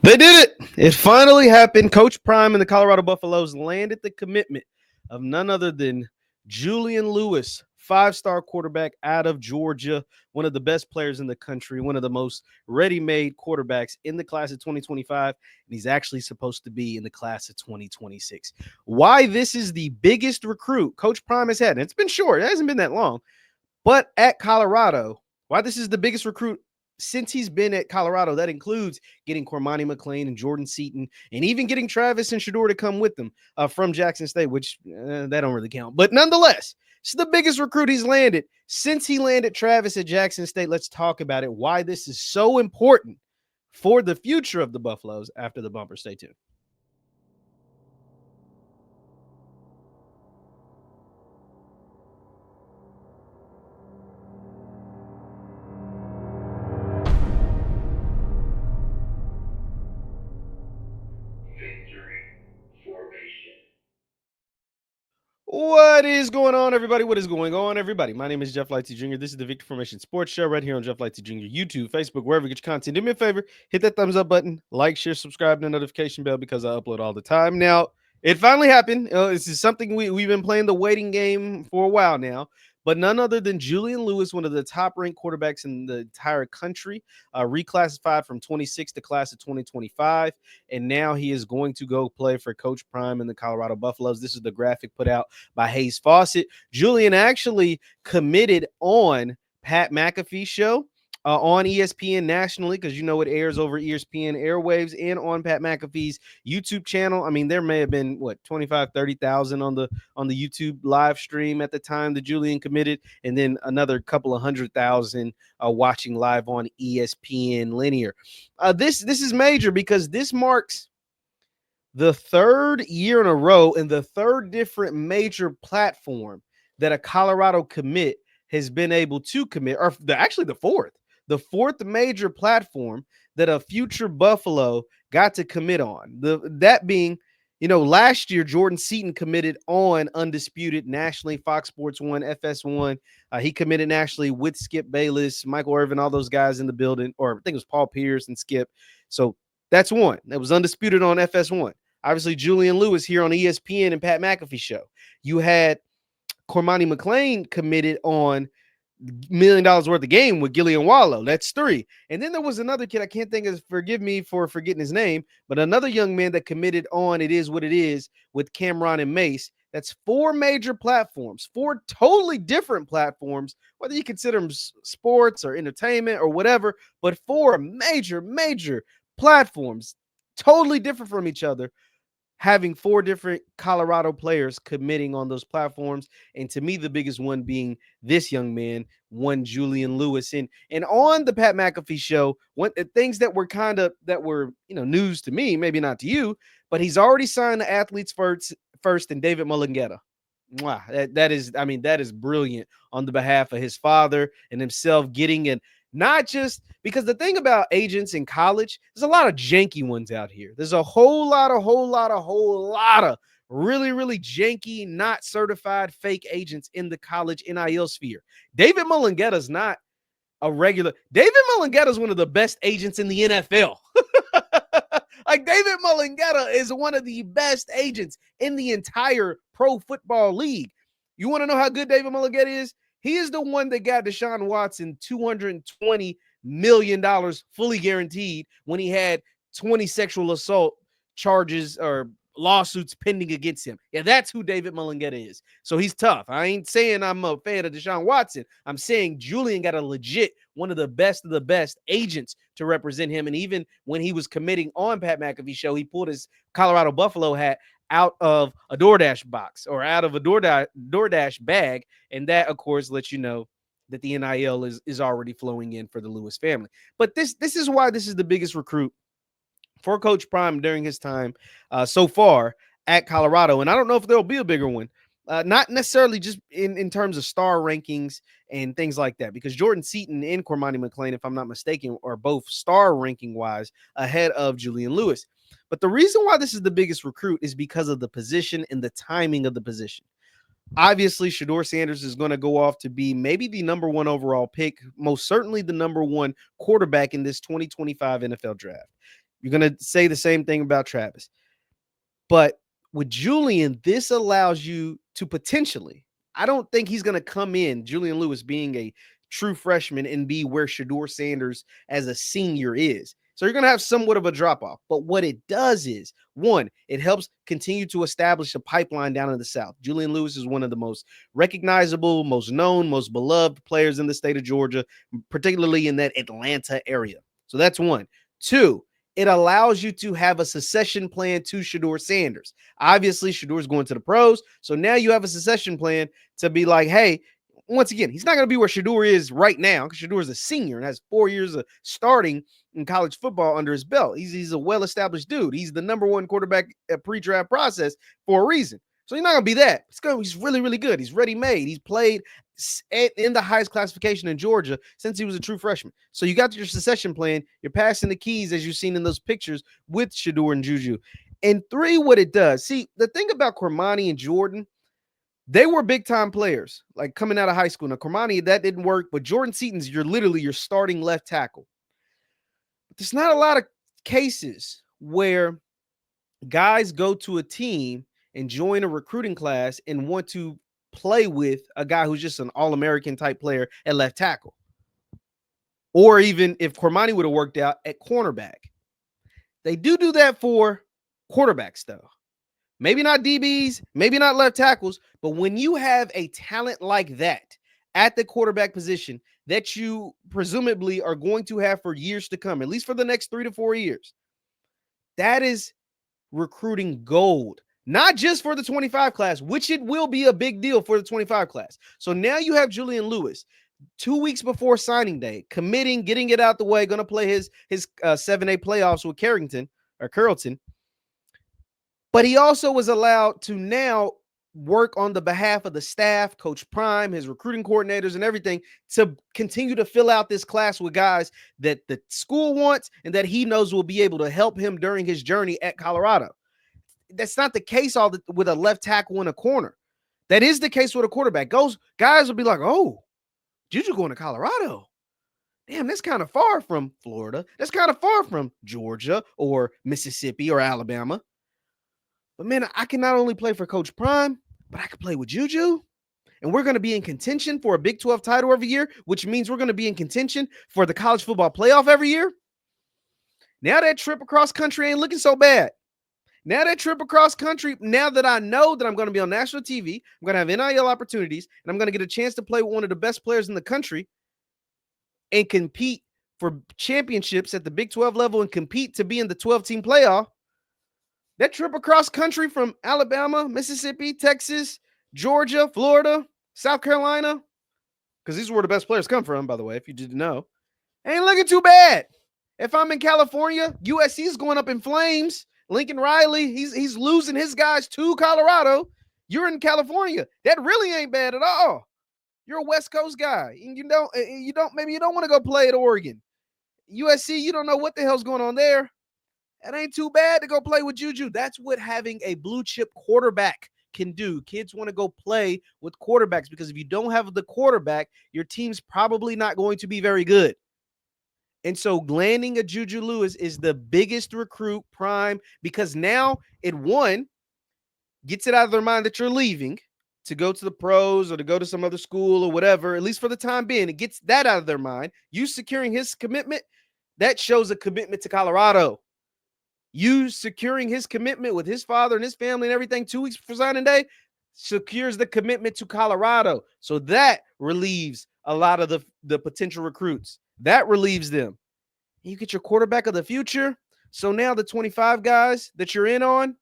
They did it. It finally happened. Coach Prime and the Colorado Buffaloes landed the commitment of none other than Julian Lewis, five-star quarterback out of Georgia, one of the best players in the country, one of the most ready-made quarterbacks in the class of 2025, and he's actually supposed to be in the class of 2026. Why this is the biggest recruit Coach Prime has had, and it's been short, it hasn't been that long, but at Colorado, why this is the biggest recruit since he's been at Colorado, that includes getting Cormani McClain and Jordan Seaton, and even getting Travis and Shedeur to come with them from Jackson State, which that don't really count. But nonetheless, it's the biggest recruit he's landed since he landed Travis at Jackson State. Let's talk about it, why this is so important for the future of the Buffaloes after the bumper. Stay tuned. What is going on, everybody? What is going on, everybody? My name is JeffLightsyJr. This is the Victory Formation Sports Show right here on JeffLightsYJr, YouTube, Facebook, wherever you get your content. Do me a favor, hit that thumbs up button, like, share, subscribe, and the notification bell because I upload all the time. Now, it finally happened. This is something we've been playing the waiting game for a while now, but none other than Julian Lewis, one of the top-ranked quarterbacks in the entire country, reclassified from 26 to class of 2025, and now he is going to go play for Coach Prime and the Colorado Buffaloes. This is the graphic put out by Hayes Fawcett. Julian actually committed on Pat McAfee's show on ESPN nationally, because you know it airs over ESPN airwaves and on Pat McAfee's YouTube channel. I mean, there may have been 25,000-30,000 on the YouTube live stream at the time that Julian committed, and then another couple of 100,000 watching live on ESPN linear. This is major because this marks the third year in a row and the third different major platform that a Colorado commit has been able to commit, or actually the fourth major platform that a future Buffalo got to commit on. That being, last year Jordan Seaton committed on Undisputed nationally, Fox Sports 1, FS1. He committed nationally with Skip Bayless, Michael Irvin, all those guys in the building, or I think it was Paul Pierce and Skip. So that's one. That was Undisputed on FS1. Obviously, Julian Lewis here on ESPN and Pat McAfee show. You had Cormani McClain committed on $1 million worth of game with Gillian Wallow. That's 3. And then there was another kid, I can't think of, forgive me for forgetting his name, but another young man that committed on It Is What It Is with Cameron and Mace. That's 4 major platforms, 4 totally different platforms, whether you consider them sports or entertainment or whatever, but 4 major platforms, totally different from each other, having 4 different Colorado players committing on those platforms. And to me, the biggest one being this young man, one Julian Lewis. And on the Pat McAfee show, one things that were news to me, maybe not to you, but he's already signed the athletes first and David Mulugheta. Wow, that is brilliant on the behalf of his father and himself, getting in. Not just because the thing about agents in college, there's a lot of janky ones out here. There's a whole lot of really janky, not certified fake agents in the college NIL sphere. David Mulugheta is not a regular. David Mulugheta is one of the best agents in the NFL. Like, David Mulugheta is one of the best agents in the entire pro football league. You want to know how good David Mulugheta is? He is the one that got Deshaun Watson $220 million fully guaranteed when he had 20 sexual assault charges or lawsuits pending against him. Yeah, that's who David Mulugheta is. So he's tough. I ain't saying I'm a fan of Deshaun Watson. I'm saying Julian got a legit one of the best agents to represent him. And even when he was committing on Pat McAfee show, he pulled his Colorado Buffalo hat out of a DoorDash box or out of a DoorDash bag. And that, of course, lets you know that the NIL is already flowing in for the Lewis family. But this is why this is the biggest recruit for Coach Prime during his time so far at Colorado. And I don't know if there'll be a bigger one. Not necessarily just in terms of star rankings and things like that, because Jordan Seaton and Cormani McClain, if I'm not mistaken, are both star ranking wise ahead of Julian Lewis. But the reason why this is the biggest recruit is because of the position and the timing of the position. Obviously, Deion Sanders is going to go off to be maybe the number 1 overall pick, most certainly the number 1 quarterback in this 2025 NFL draft. You're going to say the same thing about Travis. But with Julian, this allows you to potentially, I don't think he's going to come in, Julian Lewis being a true freshman, and be where Shedeur Sanders as a senior is. So you're going to have somewhat of a drop off. But what it does is, one, it helps continue to establish a pipeline down in the South. Julian Lewis is one of the most recognizable, most known, most beloved players in the state of Georgia, particularly in that Atlanta area. So that's one. Two, it allows you to have a succession plan to Shedeur Sanders. Obviously, Shedeur's going to the pros. So now you have a succession plan to be like, hey, once again, he's not going to be where Shedeur is right now because Shedeur is a senior and has 4 years of starting in college football under his belt. He's a well-established dude. He's the number one quarterback at pre-draft process for a reason. So he's not going to be that. He's really, really good. He's ready-made. He's played in the highest classification in Georgia since he was a true freshman. So you got your succession plan. You're passing the keys, as you've seen in those pictures with Shedeur and Juju. And three, what it does. See, the thing about Cormani and Jordan, they were big-time players, like coming out of high school. Now, Cormani, that didn't work, but Jordan Seaton's literally your starting left tackle. But there's not a lot of cases where guys go to a team and join a recruiting class and want to play with a guy who's just an All-American type player at left tackle. Or even if Cormani would have worked out at cornerback. They do that for quarterbacks, though. Maybe not DBs, maybe not left tackles, but when you have a talent like that at the quarterback position that you presumably are going to have for years to come, at least for the next 3 to 4 years, that is recruiting gold. Not just for the 25 class, which it will be a big deal for the 25 class. So now you have Julian Lewis 2 weeks before signing day, committing, getting it out the way, going to play his 7A playoffs with Carrington or Carrollton. But he also was allowed to now work on the behalf of the staff, Coach Prime, his recruiting coordinators and everything, to continue to fill out this class with guys that the school wants and that he knows will be able to help him during his journey at Colorado. That's not the case with a left tackle in a corner. That is the case with a quarterback. Guys will be like, oh, Juju going to Colorado. Damn, that's kind of far from Florida. That's kind of far from Georgia or Mississippi or Alabama. But, man, I can not only play for Coach Prime, but I can play with Juju. And we're going to be in contention for a Big 12 title every year, which means we're going to be in contention for the college football playoff every year. Now that trip across country ain't looking so bad. Now that trip across country, now that I know that I'm going to be on national TV, I'm going to have NIL opportunities, and I'm going to get a chance to play with one of the best players in the country and compete for championships at the Big 12 level and compete to be in the 12-team playoff. That trip across country from Alabama, Mississippi, Texas, Georgia, Florida, South Carolina, because these are where the best players come from, by the way, if you didn't know, ain't looking too bad. If I'm in California, USC's going up in flames. Lincoln Riley, he's losing his guys to Colorado. You're in California. That really ain't bad at all. You're a West Coast guy. You don't want to go play at Oregon. USC, you don't know what the hell's going on there. It ain't too bad to go play with Juju. That's what having a blue chip quarterback can do. Kids want to go play with quarterbacks because if you don't have the quarterback, your team's probably not going to be very good. And so landing a Juju Lewis is the biggest recruit Prime because now it, one, gets it out of their mind that you're leaving to go to the pros or to go to some other school or whatever, at least for the time being. It gets that out of their mind. You securing his commitment, that shows a commitment to Colorado. You securing his commitment with his father and his family and everything 2 weeks before signing day secures the commitment to Colorado. So that relieves a lot of the potential recruits. That relieves them. You get your quarterback of the future. So now the 25 guys that you're in on,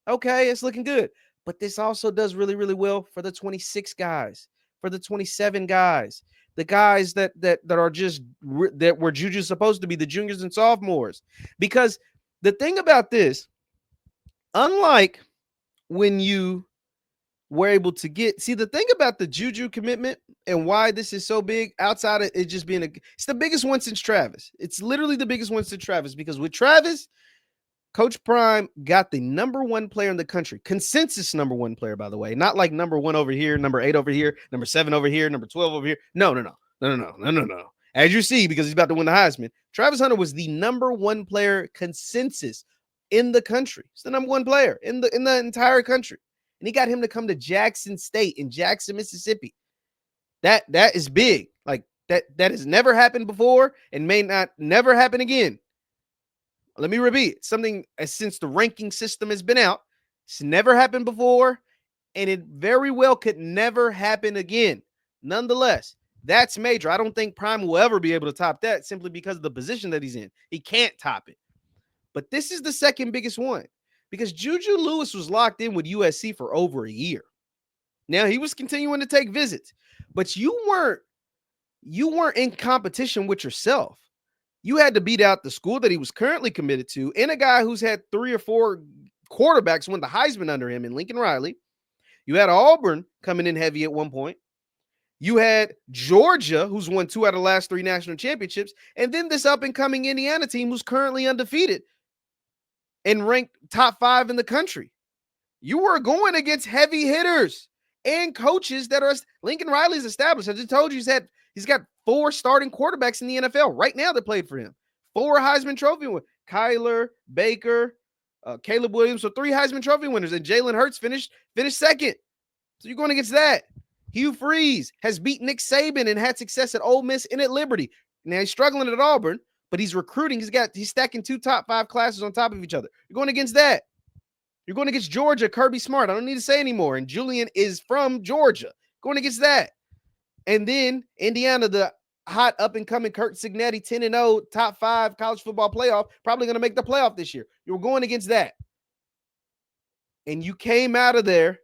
okay, it's looking good. But this also does really, really well for the 26 guys, for the 27 guys, the guys that are just that were Juju supposed to be, the juniors and sophomores. Because the thing about this, unlike when you were able to the thing about the Juju commitment and why this is so big outside of it just being it's the biggest one since Travis. It's literally the biggest one since Travis because with Travis, Coach Prime got the number one player in the country, consensus number one player, by the way, not like number one over here, number 8 over here, number 7 over here, number 12 over here. No. As you see, because he's about to win the Heisman, Travis Hunter was the #1 player consensus in the country. He's the #1 player in the entire country. And he got him to come to Jackson State in Jackson, Mississippi. That is big. Like that has never happened before and may not never happen again. Let me repeat, something since the ranking system has been out, it's never happened before, and it very well could never happen again. Nonetheless, that's major. I don't think Prime will ever be able to top that simply because of the position that he's in. He can't top it. But this is the second biggest one because Juju Lewis was locked in with USC for over a year. Now, he was continuing to take visits, but you weren't in competition with yourself. You had to beat out the school that he was currently committed to and a guy who's had 3 or 4 quarterbacks win the Heisman under him in Lincoln Riley. You had Auburn coming in heavy at one point. You had Georgia, who's won 2 out of the last 3 national championships, and then this up-and-coming Indiana team who's currently undefeated and ranked top 5 in the country. You were going against heavy hitters and coaches that are – Lincoln Riley's established. I just told you he's got 4 starting quarterbacks in the NFL right now that played for him. 4 Heisman Trophy winners. Kyler, Baker, Caleb Williams. So 3 Heisman Trophy winners. And Jalen Hurts finished second. So you're going against that. Hugh Freeze has beat Nick Saban and had success at Ole Miss and at Liberty. Now he's struggling at Auburn, but he's recruiting. He's stacking 2 top 5 classes on top of each other. You're going against that. You're going against Georgia, Kirby Smart. I don't need to say anymore. And Julian is from Georgia. Going against that. And then Indiana, the hot up-and-coming Kurt Cignetti, 10-0, top 5 college football playoff, probably going to make the playoff this year. You were going against that. And you came out of there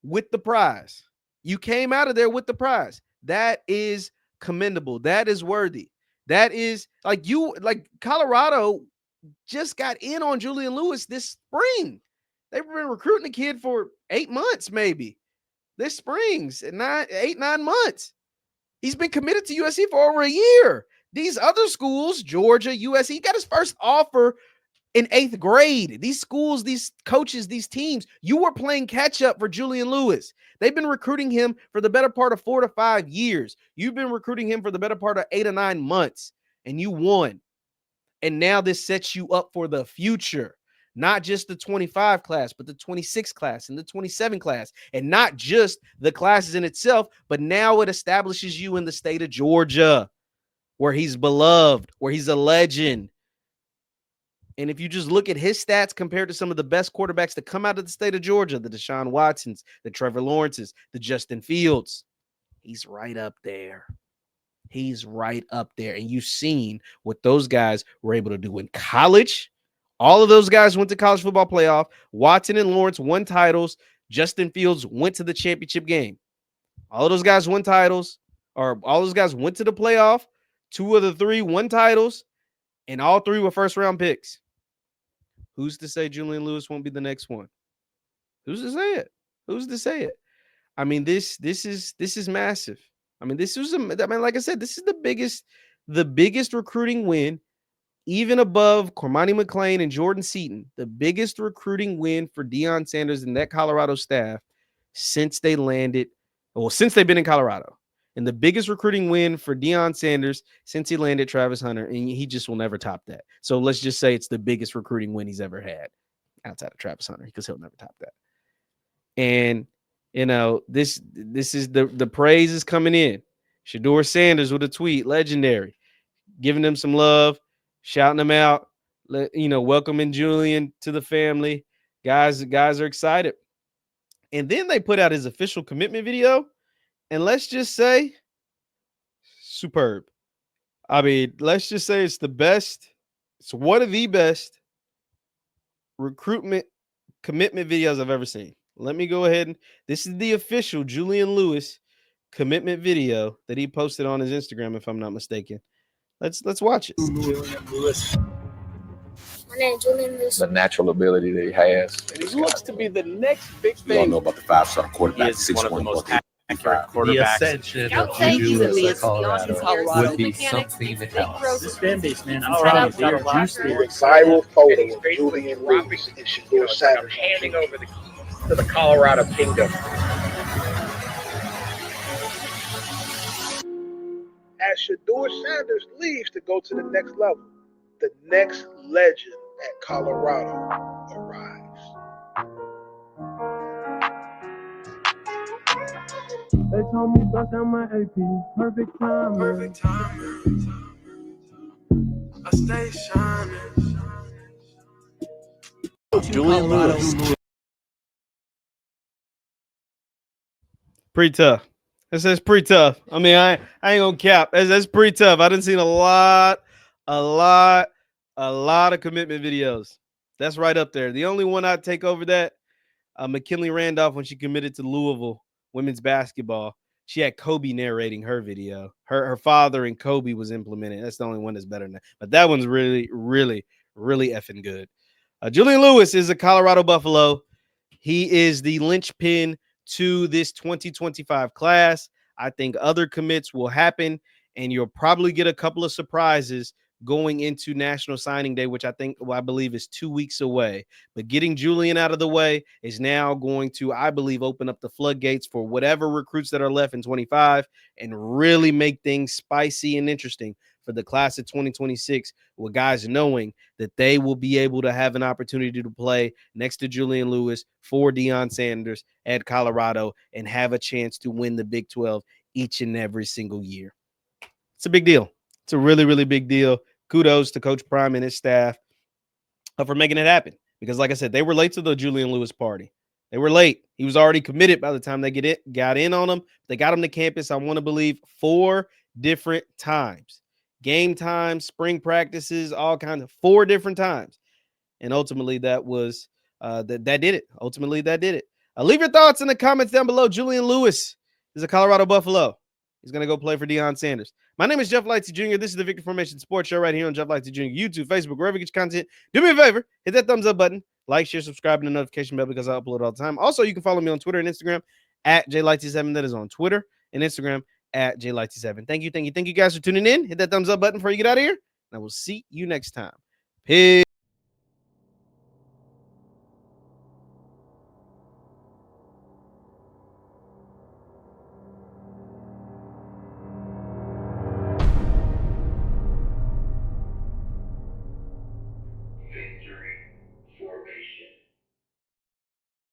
with the prize. You came out of there with the prize. That is commendable. That is worthy. That is like Colorado just got in on Julian Lewis this spring. They've been recruiting the kid for 8 months, maybe. This spring's 8, 9 months. He's been committed to USC for over a year. These other schools, Georgia, USC, he got his first offer in 8th grade. These schools, these coaches, these teams, you were playing catch up for Julian Lewis. They've been recruiting him for the better part of 4 to 5 years. You've been recruiting him for the better part of 8 or 9 months, and you won. And now this sets you up for the future. Not just the 25 class, but the 26 class and the 27 class. And not just the classes in itself, but now it establishes you in the state of Georgia, where he's beloved, where he's a legend. And if you just look at his stats compared to some of the best quarterbacks that come out of the state of Georgia, the Deshaun Watsons, the Trevor Lawrences, the Justin Fields, he's right up there. He's right up there. And you've seen what those guys were able to do in college. All of those guys went to college football playoff. Watson and Lawrence won titles. Justin Fields went to the championship game. All of those guys won titles, or all those guys went to the playoff. 2 of the 3 won titles, and all 3 were first-round picks. Who's to say Julian Lewis won't be the next one? Who's to say it? Who's to say it? I mean, this is massive. I mean, like I said, this is the biggest recruiting win, even above Cormani McClain and Jordan Seaton, the biggest recruiting win for Deion Sanders and that Colorado staff since they've been in Colorado. And the biggest recruiting win for Deion Sanders since he landed Travis Hunter, and he just will never top that. So let's just say it's the biggest recruiting win he's ever had outside of Travis Hunter, because he'll never top that. And, you know, this is the praise is coming in. Shedeur Sanders with a tweet, legendary, giving them some love, shouting them out, welcoming Julian to the family. Guys are excited. And then they put out his official commitment video. And let's just say, superb. I mean, let's just say it's the best. It's one of the best recruitment commitment videos I've ever seen. Let me go ahead and this is the official Julian Lewis commitment video that he posted on his Instagram, if I'm not mistaken. Let's watch it. Julian Lewis. My name is Julian Lewis. The natural ability that he has. He looks to be the next big We all thing. know about the 5-star quarterback. He is one of the most accurate The quarterbacks. ascension Don't of say Juju easily, Lewis it's at beyond Colorado his would be years. something else. This fan base, man, I'm Colorado telling you, got a lot they're juiced there. there. Viral photo He's of basically Julian dropping Lewis and the Shedeur Sanders. handing over the keys to the Colorado kingdom. as Shador Sanders leaves to go to the next level, the next legend at Colorado arrives. They told me bust out my AP, perfect timing. I stay shining. Julian Lewis. Pretty tough. That's pretty tough. I mean, I ain't gonna cap. That's pretty tough. I done seen a lot of commitment videos. That's right up there. The only one I'd take over that, McKinley Randolph, when she committed to Louisville women's basketball, she had Kobe narrating her video. Her father and Kobe was implemented. That's the only one that's better than that. But that one's really effing good. Julian Lewis is a Colorado Buffalo. He is the linchpin to this 2025 class. I think other commits will happen, and you'll probably get a couple of surprises going into National Signing Day, which I believe is 2 weeks away. But getting Julian out of the way is now going to, I believe, open up the floodgates for whatever recruits that are left in 25 and really make things spicy and interesting for the class of 2026, with guys knowing that they will be able to have an opportunity to play next to Julian Lewis for Deion Sanders at Colorado and have a chance to win the Big 12 each and every single year. It's a big deal. It's a really big deal. Kudos to Coach Prime and his staff for making it happen. Because like I said, they were late to the Julian Lewis party. They were late. He was already committed by the time they got in on him. They got him to campus, I want to believe, 4 different times. Game times, spring practices, all kinds of 4 different times. And ultimately that was that did it. Ultimately that did it. Leave your thoughts in the comments down below. Julian Lewis is a Colorado Buffalo. He's going to go play for Deion Sanders. My name is JeffLightsyJr. This is the Victor Formation Sports Show right here on JeffLightsYJr. YouTube, Facebook, wherever you get your content. Do me a favor. Hit that thumbs up button. Like, share, subscribe, and the notification bell because I upload all the time. Also, you can follow me on Twitter and Instagram at JLightsy7. That is on Twitter and Instagram at JLightsy7. Thank you guys for tuning in. Hit that thumbs up button before you get out of here. And I will see you next time. Peace.